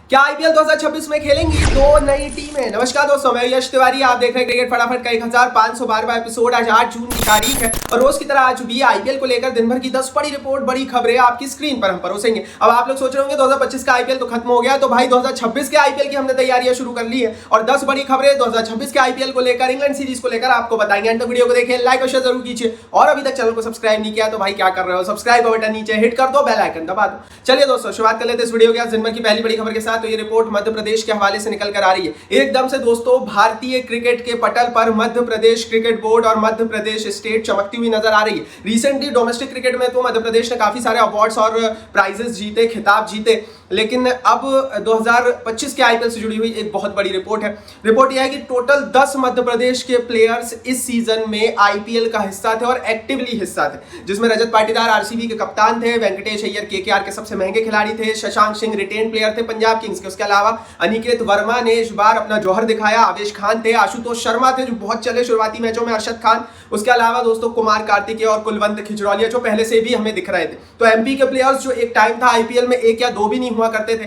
क्या आईपीएल 2026 में खेलेंगी दो नई टीमें। नमस्कार दोस्तों, मैं यश तिवारी, आप देख रहे हैं क्रिकेट फटाफट का 1512वां एपिसोड। आज 8 जून की तारीख है और रोज की तरह आज भी आईपीएल को लेकर दिन भर की 10 बड़ी रिपोर्ट, बड़ी खबरें आपकी स्क्रीन पर हम परोसेंगे। अब आप लोग सोच रहे होंगे 2025 का आईपीएल तो खत्म हो गया, तो भाई 2026 के आईपीएल की हमने तैयारियां शुरू कर ली है और 10 बड़ी खबरें 2026 के आईपीएल को लेकर, इंग्लैंड सीरीज को लेकर आपको बताएंगे। तो वीडियो को देखिए, लाइक और शेयर जरूर कीजिए और अभी तक चैनल को सब्सक्राइब नहीं किया तो भाई क्या कर रहे हो, सब्सक्राइब का बटन नीचे हिट कर दो, बेल आइकन दबा दो। चलिए दोस्तों, शुरुआत कर लेते हैं इस वीडियो की आज दिन भर की पहली बड़ी खबर के साथ। तो ये रिपोर्ट मध्य प्रदेश के हवाले से निकल कर आ रही है एकदम से दोस्तों। भारतीय क्रिकेट के पटल पर मध्य प्रदेश क्रिकेट बोर्ड और मध्य प्रदेश स्टेट चमकती हुई नजर आ रही है। रिसेंटली डोमेस्टिक क्रिकेट में तो मध्य प्रदेश ने काफी सारे अवार्ड्स और प्राइजेस जीते, खिताब जीते, लेकिन अब 2025 के आईपीएल से जुड़ी हुई एक बहुत बड़ी रिपोर्ट है। रिपोर्ट यह है कि टोटल 10 मध्य प्रदेश के प्लेयर्स इस सीजन में आईपीएल का हिस्सा थे और एक्टिवली हिस्सा थे, जिसमें रजत पाटीदार आरसीबी के कप्तान थे, वेंकटेश अय्यर केकेआर के सबसे महंगे खिलाड़ी थे, शशांक सिंह रिटेन प्लेयर थे पंजाब किंग्स के, उसके अलावा अनिकेत वर्मा ने इस बार अपना जौहर दिखाया, आवेश खान थे, आशुतोष शर्मा थे जो बहुत चले शुरुआती मैचों में, अरशद खान, उसके अलावा दोस्तों कुमार कार्तिकेय और कुलवंत खिजरौलिया जो पहले से भी हमें दिख रहे थे। तो एमपी के प्लेयर्स जो एक टाइम था आईपीएल में एक या दो भी नहीं हुआ करते थे,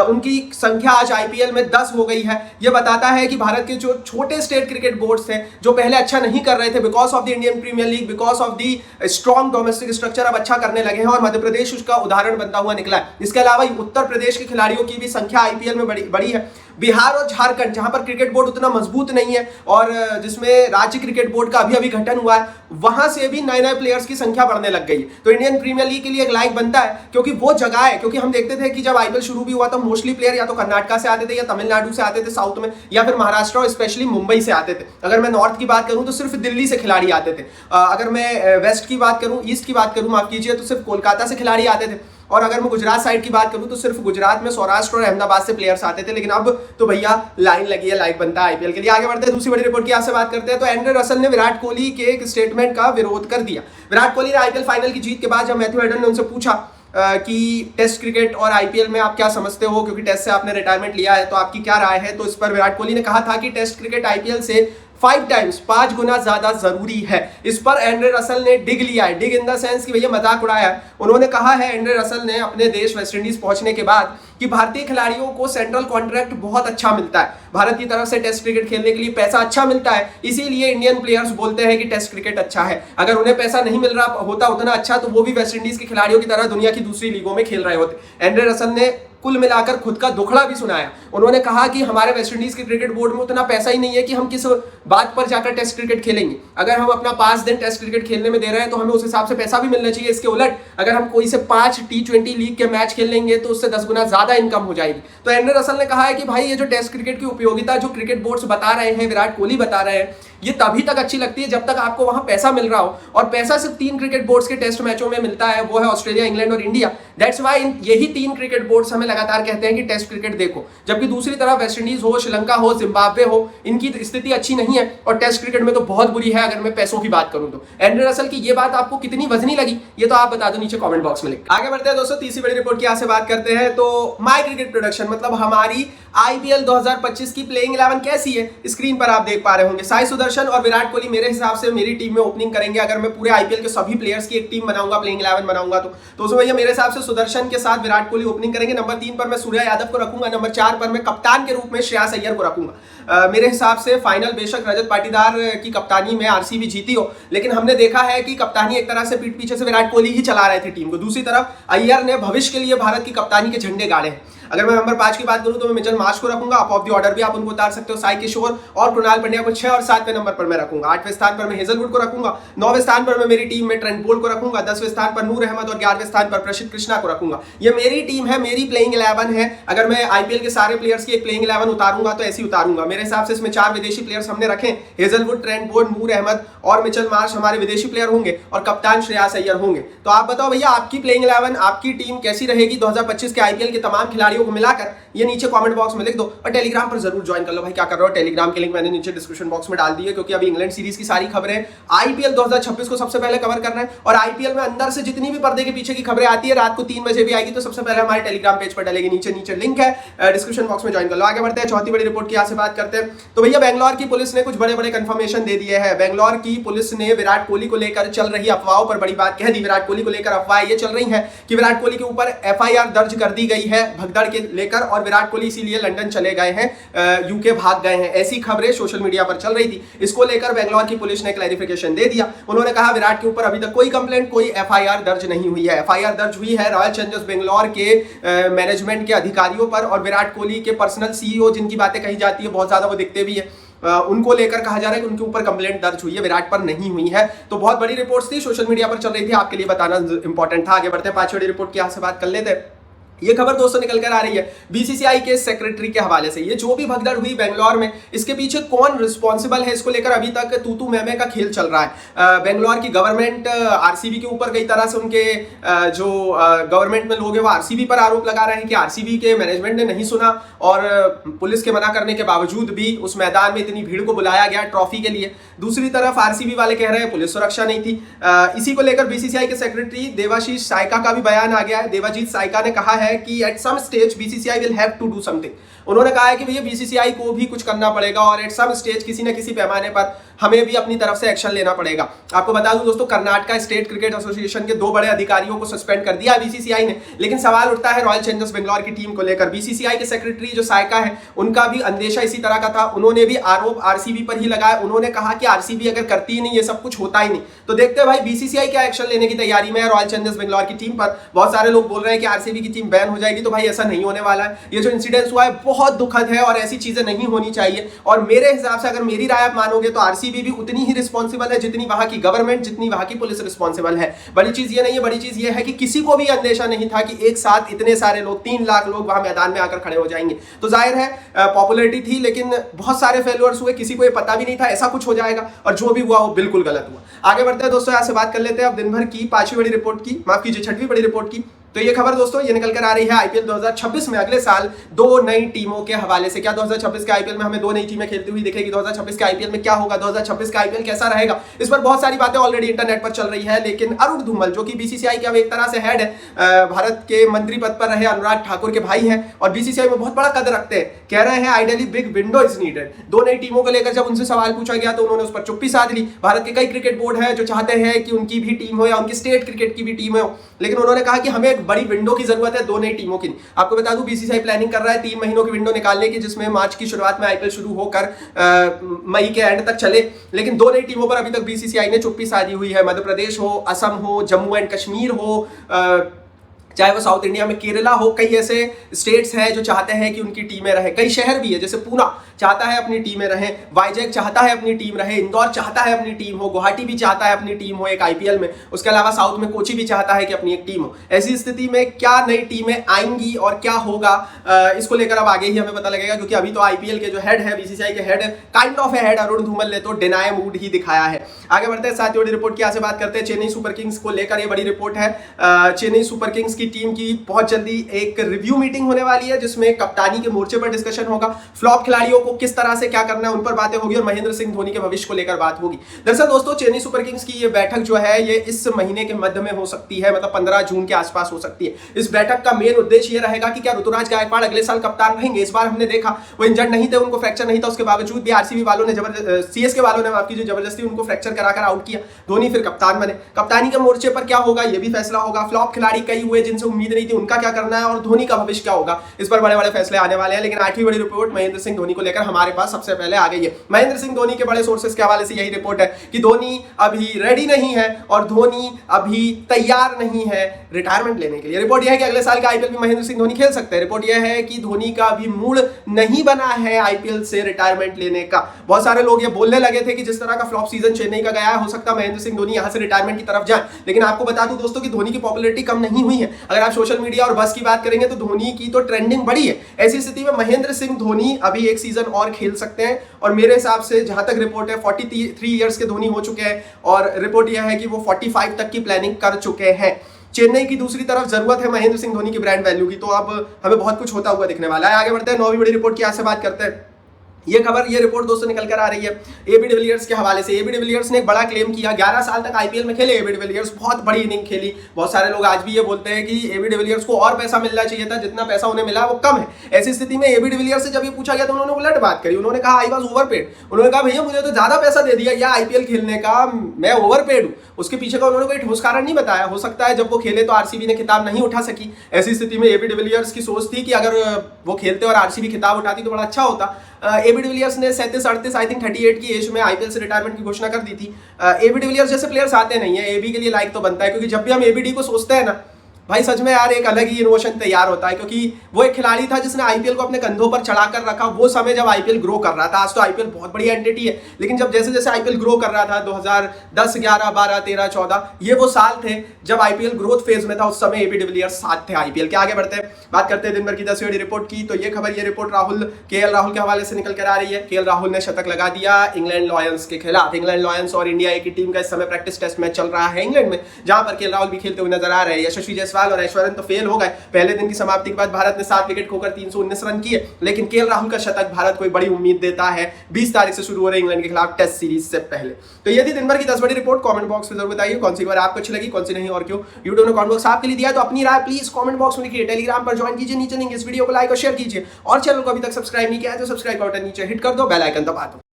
उनकी संख्या आज आईपीएल में 10 हो गई है। यह बताता है कि भारत के जो छोटे स्टेट क्रिकेट बोर्ड्स थे जो पहले अच्छा नहीं कर रहे थे, because of the Indian Premier League, because of the strong domestic structure, अब अच्छा करने लगे हैं और मध्य प्रदेश उसका उदाहरण बनता हुआ निकला है। इसके अलावा उत्तर प्रदेश के खिलाड़ियों की भी संख्या आईपीएल में बड़ी है। बिहार और झारखंड जहां पर क्रिकेट बोर्ड उतना मजबूत नहीं है और जिसमें राज्य क्रिकेट बोर्ड का अभी गठन हुआ है, वहां से भी नए नए प्लेयर्स की संख्या बढ़ने लग गई है। तो इंडियन प्रीमियर लीग के लिए एक लाइक बनता है, क्योंकि वो जगह है, क्योंकि हम देखते थे कि जब आईपीएल शुरू भी हुआ तो मोस्टली प्लेयर या तो कर्नाटका से आते थे या तमिलनाडु से आते थे साउथ में, या फिर महाराष्ट्र और स्पेशली मुंबई से आते थे। अगर मैं नॉर्थ की बात करूं तो सिर्फ दिल्ली से खिलाड़ी आते थे, अगर मैं वेस्ट की बात करूं, ईस्ट की बात करूं माफ कीजिए, तो सिर्फ कोलकाता से खिलाड़ी आते थे, और अगर मैं गुजरात साइड की बात करूं तो सिर्फ गुजरात में सौराष्ट्र और अहमदाबाद से प्लेयर्स आते थे। लेकिन अब तो भैया लाइन लगी है, लाइक बनता है आईपीएल के लिए। आगे बढ़ते हैं, दूसरी बड़ी रिपोर्ट की आपसे बात करते हैं। तो एंड्रे रसल ने विराट कोहली के एक स्टेटमेंट का विरोध कर दिया। विराट कोहली ने आईपीएल फाइनल की जीत के बाद जब मैथ्यू हेडन ने उनसे पूछा कि टेस्ट क्रिकेट और आईपीएल में आप क्या समझते हो, क्योंकि टेस्ट से आपने रिटायरमेंट लिया है, तो आपकी क्या राय है, तो इस पर विराट कोहली ने कहा था कि टेस्ट क्रिकेट आईपीएल से 5 गुना ज्यादा जरूरी है। इस पर एंड्रे रसल ने डिग लिया है, डिग इन द सेंस कि भैया मजाक उड़ाया है। उन्होंने कहा है, एंड्रे रसल ने अपने देश वेस्टइंडीज पहुंचने के बाद, कि भारतीय खिलाड़ियों को सेंट्रल कॉन्ट्रैक्ट बहुत अच्छा मिलता है, भारत की तरफ से टेस्ट क्रिकेट खेलने के लिए पैसा अच्छा मिलता है, इसीलिए इंडियन प्लेयर्स बोलते हैं कि टेस्ट क्रिकेट अच्छा है। अगर उन्हें पैसा नहीं मिल रहा होता उतना अच्छा, तो वो भी वेस्टइंडीज के खिलाड़ियों की तरह दुनिया की दूसरी लीगों में खेल रहे होते। एंड्रे रसल ने कुल मिलाकर खुद का दुखड़ा भी सुनाया। उन्होंने कहा कि हमारे वेस्टइंडीज के क्रिकेट बोर्ड में उतना पैसा ही नहीं है कि हम किस बात पर जाकर टेस्ट क्रिकेट खेलेंगे। अगर हम अपना 5 दिन टेस्ट क्रिकेट खेलने में दे रहे हैं तो हमें उस हिसाब से पैसा भी मिलना चाहिए। इसके उलट अगर हम कोई से 5 T20 लीग के मैच खेल लेंगे तो उससे 10 गुना ज्यादा इनकम हो जाएगी। तो एंड्रे रसल ने कहा है कि भाई ये जो टेस्ट क्रिकेट की उपयोगिता जो क्रिकेट बोर्ड्स बता रहे हैं, विराट कोहली बता रहे हैं, ये तभी तक अच्छी लगती है जब तक आपको वहां पैसा मिल रहा हो, और पैसा सिर्फ 3 क्रिकेट बोर्ड्स के टेस्ट मैचों में मिलता है, वो है ऑस्ट्रेलिया, इंग्लैंड और इंडिया। दैट्स व्हाई यही 3 क्रिकेट बोर्ड्स हमें लगातार कहते हैं कि टेस्ट क्रिकेट देखो, जबकि दूसरी तरफ वेस्टइंडीज हो, श्रीलंका हो, जिम्बाब्वे हो, इनकी स्थिति अच्छी नहीं है और टेस्ट क्रिकेट में तो बहुत बुरी है अगर मैं पैसों की बात करूं तो। एंड्रे रसल की ये बात आपको कितनी वजनी लगी, ये तो आप बता दो नीचे कमेंट बॉक्स में लिख। आगे बढ़ते हैं दोस्तों, तीसरी बड़ी रिपोर्ट की यहाँ से बात करते हैं। तो माई क्रिकेट प्रोडक्शन मतलब हमारी आईपीएल 2025 की प्लेइंग 11 कैसी है, स्क्रीन पर आप देख पा रहे होंगे। साई सुदर्शन और विराट कोहली मेरे हिसाब से मेरी टीम में ओपनिंग करेंगे। अगर मैं पूरे आईपीएल के सभी प्लेयर्स की एक टीम बनाऊंगा, प्लेइंग 11 बनाऊंगा, तो उसमें भैया मेरे हिसाब से सुदर्शन के साथ विराट कोहली ओपनिंग करेंगे। नंबर 3 पर मैं सूर्या यादव को रखूंगा, नंबर 4 पर मैं कप्तान के रूप में श्रेयस अय्यर को रखूंगा। मेरे हिसाब से फाइनल बेशक रजत पाटीदार की कप्तानी में आरसीबी जीती हो, लेकिन हमने देखा है कि कप्तानी एक तरह से पीठ पीछे से विराट कोहली ही चला रहे थे टीम को। दूसरी तरफ अय्यर ने भविष्य के लिए भारत की कप्तानी के झंडे गाड़े हैं। अगर मैं नंबर 5 की बात करूं तो मैं मिचेल मार्श को रखूंगा, अप ऑफ द ऑर्डर भी आप उनको उतार सकते हो, साई किशोर और कृणाल पंड्या को 6 और 7वें नंबर पर मैं रखूंगा। 8वें स्थान पर मैं हेजलवुड को रखूंगा, 9वें स्थान पर मैं मेरी टीम में ट्रेंट बोल्ट को रखूंगा, 10वें स्थान पर नूर अहमद और 11वें स्थान पर प्रसिद्ध कृष्णा को रखूंगा। ये मेरी टीम है, मेरी प्लेइंग 11 है। अगर मैं आईपीएल के सारे प्लेयर्स की एक प्लेइंग 11 उतारूंगा तो ऐसी उतारूंगा। मेरे हिसाब से इसमें 4 विदेशी प्लेयर्स हमने रखे, हेजलवुड, ट्रेंट बोल्ट, नूर अहमद और मिचेल मार्श हमारे विदेशी प्लेयर होंगे और कप्तान श्रेयस अय्यर होंगे। तो आप बताओ भैया आपकी प्लेइंग 11, आपकी टीम कैसी रहेगी 2025 के आईपीएल के तमाम खिलाड़ियों को मिलाकर, ये नीचे कमेंट बॉक्स में लिख दो और टेलीग्राम पर जरूर ज्वाइन कर लो। भाई क्या कर रहे हो, टेलीग्राम की लिंक मैंने नीचे डिस्क्रिप्शन बॉक्स में डाल दी है, क्योंकि अभी इंग्लैंड सीरीज की सारी खबरें आईपीएल 2026 को सबसे पहले कवर करना है और आईपीएल में अंदर से जितनी भी पर्दे के पीछे की खबरें आती है रात को 3 बजे भी आएगी, तो सबसे पहले हमारे टेलीग्राम पेज पर डालेगी। नीचे लिंक है, डिस्क्रिप्शन बॉक्स में ज्वाइन कर लो। आगे बढ़ते हैं, चौथी बड़ी रिपोर्ट की यहाँ से बात करते हैं। तो भैया बेंगलोर की पुलिस ने कुछ बड़े बड़े कंफर्मेशन दे दिए हैं। बेंगलोर की पुलिस ने विराट कोहली को लेकर चल रही अफवाहों पर बड़ी बात कह दी। विराट कोहली को लेकर अफवाह ये चल रही है कि विराट कोहली के ऊपर FIR दर्ज कर दी गई है भगदड़ के लेकर, और विराट कोहली इसीलिए लंदन चले गए हैं, UK भाग गए हैं। ऐसी खबरें सोशल मीडिया पर चल रही थी। इसको लेकर बेंगलोर की पुलिस ने क्लैरिफिकेशन दे दिया। उन्होंने कहा विराट के ऊपर अभी तक कोई कंप्लेंट, कोई FIR दर्ज नहीं हुई है। FIR दर्ज हुई है रॉयल चैलेंजर्स बेंगलोर के मैनेजमेंट के अधिकारियों पर और विराट कोहली के पर्सनल CEO जिनकी बातें कही जाती है, बहुत ज्यादा वो दिखते भी है, उनको लेकर कहा जा रहा है कि उनके ऊपर कंप्लेंट दर्ज हुई है, विराट पर नहीं हुई है। तो बहुत बड़ी रिपोर्ट्स थी, सोशल मीडिया पर चल रही थी, आपके लिए बताना इंपॉर्टेंट था। आगे बढ़ते हैं, 5वीं रिपोर्ट की यहाँ से बात कर लेते हैं। ये खबर दोस्तों निकल कर आ रही है BCCI के सेक्रेटरी के हवाले से। ये जो भी भगदड़ हुई बेंगलोर में, इसके पीछे कौन रिस्पॉन्सिबल है, इसको लेकर अभी तक तू मैमे का खेल चल रहा है। बेंगलोर की गवर्नमेंट RCB के ऊपर कई तरह से उनके जो गवर्नमेंट में लोग हैं वो RCB पर आरोप लगा रहे हैं कि RCB के मैनेजमेंट ने नहीं सुना, और पुलिस के मना करने के बावजूद भी उस मैदान में इतनी भीड़ को बुलाया गया ट्रॉफी के लिए। दूसरी तरफ RCB वाले कह रहे हैं पुलिस सुरक्षा नहीं थी। इसी को लेकर BCCI के सेक्रेटरी देवाशीष सायका का भी बयान आ गया है। देवाजीत सायका ने कहा है कि at some stage BCCI will have to do something. उन्होंने कहा है कि भैया BCCI को भी कुछ करना पड़ेगा, और एट सम स्टेज किसी न किसी पैमाने पर हमें भी अपनी तरफ से एक्शन लेना पड़ेगा। आपको बता दूं दोस्तों, कर्नाटका स्टेट क्रिकेट एसोसिएशन के 2 बड़े अधिकारियों को सस्पेंड कर दिया BCCI ने, लेकिन सवाल उठता है रॉयल चैलेंजर्स बेंगलोर की टीम को लेकर। BCCI के सेक्रेटरी जो सायका है, उनका भी अंदेशा इसी तरह का था। उन्होंने भी आरोप RCB पर ही लगाया। उन्होंने कहा कि RCB अगर करती ही नहीं, ये सब कुछ होता ही नहीं। तो देखते हैं भाई BCCI क्या एक्शन लेने की तैयारी में है रॉयल चैलेंजर्स बेंगलोर की टीम पर। बहुत सारे लोग बोल रहे हैं कि RCB की टीम बैन हो जाएगी, तो भाई ऐसा नहीं होने वाला है। ये जो इंसिडेंस हुआ है बहुत दुखद है और ऐसी चीजें नहीं होनी चाहिए। और मेरे हिसाब से अगर मेरी राय आप मानोगे तो RCB भी उतनी ही रिस्पॉन्सिबल है जितनी वहां की गवर्नमेंट, जितनी वहां की पुलिस रिस्पॉन्सिबल है। बड़ी चीज ये नहीं है, बड़ी चीज ये है कि किसी को भी अंदेशा नहीं था कि एक साथ इतने सारे लोग, 3 लाख लोग वहां मैदान में आकर खड़े हो जाएंगे। तो जाहिर है पॉपुलैरिटी थी, लेकिन बहुत सारे फेलियर्स हुए, किसी को ये पता भी नहीं था ऐसा कुछ हो जाएगा, और जो भी हुआ वो बिल्कुल गलत हुआ। आगे बढ़ते हैं दोस्तों, यहाँ से बात कर लेते हैं अब दिन भर की 5वीं बड़ी रिपोर्ट की, माफ कीजिए 6वीं बड़ी रिपोर्ट की। तो ये खबर दोस्तों ये निकल कर आ रही है IPL 2026 में अगले साल 2 नई टीमों के हवाले से। क्या 2026 के IPL में हमें 2 नई टीमें खेलती हुई दिखेगी? 2026 के IPL में क्या होगा? 2026 का IPL कैसा रहेगा? इस पर बहुत सारी बातें ऑलरेडी इंटरनेट पर चल रही है, लेकिन अरुण धूमल जो कि BCCI के अब एक तरह से हेड है, भारत के मंत्री पद पर रहे अनुराग ठाकुर के भाई हैं और BCCI में बहुत बड़ा कद रखते हैं, कह रहे हैं ideally big window is needed. 2 नई टीमों को लेकर जब उनसे सवाल पूछा गया तो उन्होंने उस पर चुप्पी साध ली। भारत के कई क्रिकेट बोर्ड है जो चाहते हैं कि उनकी भी टीम हो या उनकी स्टेट क्रिकेट की भी टीम हो, लेकिन उन्होंने कहा कि हमें एक बड़ी विंडो की जरूरत है 2 नई टीमों की। आपको बता दूं BCCI प्लानिंग कर रहा है 3 महीनों की विंडो निकालने की, जिसमें मार्च की शुरुआत में IPL शुरू होकर मई के एंड तक चले, लेकिन 2 नई टीमों पर अभी तक BCCI ने चुप्पी साधी हुई है। मध्य प्रदेश हो, असम हो, जम्मू एंड कश्मीर हो, चाहे वो साउथ इंडिया में केरला हो, कई ऐसे स्टेट्स हैं जो चाहते हैं कि उनकी टीमें रहे। कई शहर भी है, जैसे पुणे चाहता है अपनी टीमें रहें, वाइजैक चाहता है अपनी टीम रहे, इंदौर चाहता है अपनी टीम हो, गुवाहाटी भी चाहता है अपनी टीम हो एक IPL में। उसके अलावा साउथ में कोची भी चाहता है कि अपनी एक टीम हो। ऐसी स्थिति में क्या नई टीमें आएंगी और क्या होगा, इसको लेकर अब आगे ही हमें पता लगेगा, क्योंकि अभी तो IPL के जो हेड है, BCCI के head, kind of A head Arun Dhumal ने तो डिनाई मूड ही दिखाया है। आगे बढ़ते हैं, साथ ही रिपोर्ट की यहाँ से बात करते हैं। चेन्नई सुपर किंग्स को लेकर ये बड़ी रिपोर्ट है। चेन्नई सुपर किंग्स की टीम की बहुत जल्दी एक रिव्यू मीटिंग होने वाली है, जिसमें कप्तानी के मोर्चे पर डिस्कशन होगा, फ्लॉप खिलाड़ियों को किस तरह से क्या करना है उन पर बातें होगी, और महेंद्र सिंह धोनी के भविष्य को लेकर बात होगी। दरअसल दोस्तों चेन्नई सुपर किंग्स की ये बैठक जो है ये इस महीने के मध्य में हो सकती है, मतलब 15 जून के आसपास हो सकती है। इस बैठक का मेन उद्देश्य ये रहेगा कि क्या ऋतुराज गायकवाड़ अगले साल कप्तान रहेंगे। इस बार हमने देखा वो इंजर्ड नहीं थे, उनको फ्रैक्चर नहीं था, उसके बावजूद भी RCB वालों ने CSK वालों ने माफ कीजिए जबरदस्ती उनको फ्रैक्चर कराकर आउट किया। धोनी फिर कप्तान बने। कप्तानी के मोर्चे पर क्या होगा ये भी फैसला होगा। फ्लॉप खिलाड़ी कई हुए जिनसे उम्मीद नहीं थी, उनका क्या करना है, और धोनी का भविष्य क्या होगा, इस पर बड़े बड़े फैसले आने वाले हैं। लेकिन 8वीं बड़ी रिपोर्ट महेंद्र सिंह धोनी को लेकर हमारे पास सबसे पहले आ गई है। महेंद्र सिंह धोनी के बड़े सोर्सेस के हवाले से यही रिपोर्ट है कि धोनी अभी रेडी नहीं है और धोनी अभी तैयार नहीं है रिटायरमेंट लेने के लिए। रिपोर्ट यह है कि अगले साल का IPL में महेंद्र सिंह धोनी खेल सकते हैं। रिपोर्ट यह है कि धोनी का अभी मूड नहीं बना है IPL से रिटायरमेंट लेने का। बहुत सारे लोग ये बोलने लगे थे कि जिस तरह का फ्लॉप सीजन चेन्नई का गया है, हो सकता है महेंद्र सिंह धोनी यहां से रिटायरमेंट की तरफ जाए। लेकिन आपको बता दूं दोस्तों कि धोनी की पॉपुलैरिटी कम नहीं हुई है। अगर आप सोशल मीडिया और बस की बात करेंगे तो धोनी की तो ट्रेंडिंग बढ़ी है। ऐसी स्थिति में महेंद्र सिंह धोनी अभी एक सीजन और खेल सकते हैं, और मेरे हिसाब से जहां तक रिपोर्ट है 43 इयर्स के धोनी हो चुके हैं, और रिपोर्ट यह है कि वो 45 तक की प्लानिंग कर चुके हैं। चेन्नई की दूसरी तरफ जरूरत है महेंद्र सिंह धोनी की ब्रांड वैल्यू की, तो अब हमें बहुत कुछ होता हुआ दिखने वाला है। आगे बढ़ते हैं, 9वीं बड़ी रिपोर्ट की यहाँ से बात करते हैं। ये खबर, ये रिपोर्ट दोस्तों निकल कर आ रही है एबी डिविलियर्स के हवाले से। एबी डिविलियर्स ने एक बड़ा क्लेम किया, 11 साल तक आईपीएल में खेले एबी डिविलियर्स, बहुत बड़ी इनिंग खेली। बहुत सारे लोग आज भी ये बोलते हैं कि एबी डिविलियर्स को और पैसा मिलना चाहिए था, जितना पैसा उन्हें मिला वो कम है। ऐसी स्थिति में एबी डिविलियर्स से जब ये पूछा गया तो उन्होंने उलट बात करी। उन्होंने कहा आई वाज ओवरपेड। उन्होंने कहा भैया मुझे तो ज्यादा पैसा दे दिया या आईपीएल खेलने का, मैं ओवरपेड हूं। उसके पीछे का उन्होंने कोई ठोस कारण नहीं बताया। हो सकता है जब वो खेले तो आरसीबी ने खिताब नहीं उठा सकी। ऐसी स्थिति में एबी डिविलियर्स की सोच थी कि अगर वो खेलते और आरसीबी खिताब उठाती तो बड़ा अच्छा होता। एबी डिविलियर्स ने 37-38 आई थिंक 38 की एज में आईपीएल से रिटायरमेंट की घोषणा कर दी थी। एबी डिविलियर्स जैसे प्लेयर्स आते नहीं है, एबी के लिए लाइक तो बनता है, क्योंकि जब भी हम एबीडी को सोचते हैं ना भाई सच में यार एक अलग ही इमोशन तैयार होता है, क्योंकि वो एक खिलाड़ी था जिसने आईपीएल को अपने कंधों पर चढ़ाकर रखा वो समय जब आईपीएल ग्रो कर रहा था। आज तो आईपीएल बहुत बड़ी एंटिटी है, लेकिन जब जैसे जैसे आईपीएल ग्रो कर रहा था 2010, 11, 12, 13, 14 ये वो साल थे जब आईपीएल ग्रोथ फेज में था। उस समय एबी डिविलियर्स साथ थे आईपीएल के। आगे बढ़ते हैं, बात करते हैं दिन भर की 10वीं रिपोर्ट की। तो ये खबर, ये रिपोर्ट केएल राहुल के हवाले से निकल कर आ रही है। केएल राहुल ने शतक लगा दिया इंग्लैंड लॉयंस के खिलाफ। इंग्लैंड लॉयंस और इंडिया ए की टीम का इस समय प्रैक्टिस टेस्ट मैच चल रहा है इंग्लैंड में, जहां पर केएल राहुल भी खेलते हुए नजर आ रहे हैं। यशस्वी जायसवाल और ऐश्वर्यन तो हो गए। पहले दिन की समाप्ति के बाद भारत ने 7 विकेट खोकर 319 रन किए, लेकिन केएल राहुल का शतक भारत को एक बड़ी उम्मीद देता है 20 तारीख से शुरू हो रहे इंग्लैंड के खिलाफ टेस्ट सीरीज से पहले। तो ये थी दिन भर की 10 बड़ी रिपोर्ट। कमेंट बॉक्स में जरूर बताइए कौन सी खबर आपको अच्छी लगी, कौन सी नहीं और क्यों। यूट्यूब ने कमेंट बॉक्स आपके लिए दिया, तो अपनी राय प्लीज कमेंट बॉक्स में लिखिए। टेलीग्राम पर ज्वाइन कीजिए, नीचे लिंक, इस वीडियो को लाइक और शेयर कीजिए, और चैनल को अभी तक सब्सक्राइब नहीं किया है तो सब्सक्राइब का बटन नीचे हिट कर दो, बेल आइकन दबा दो।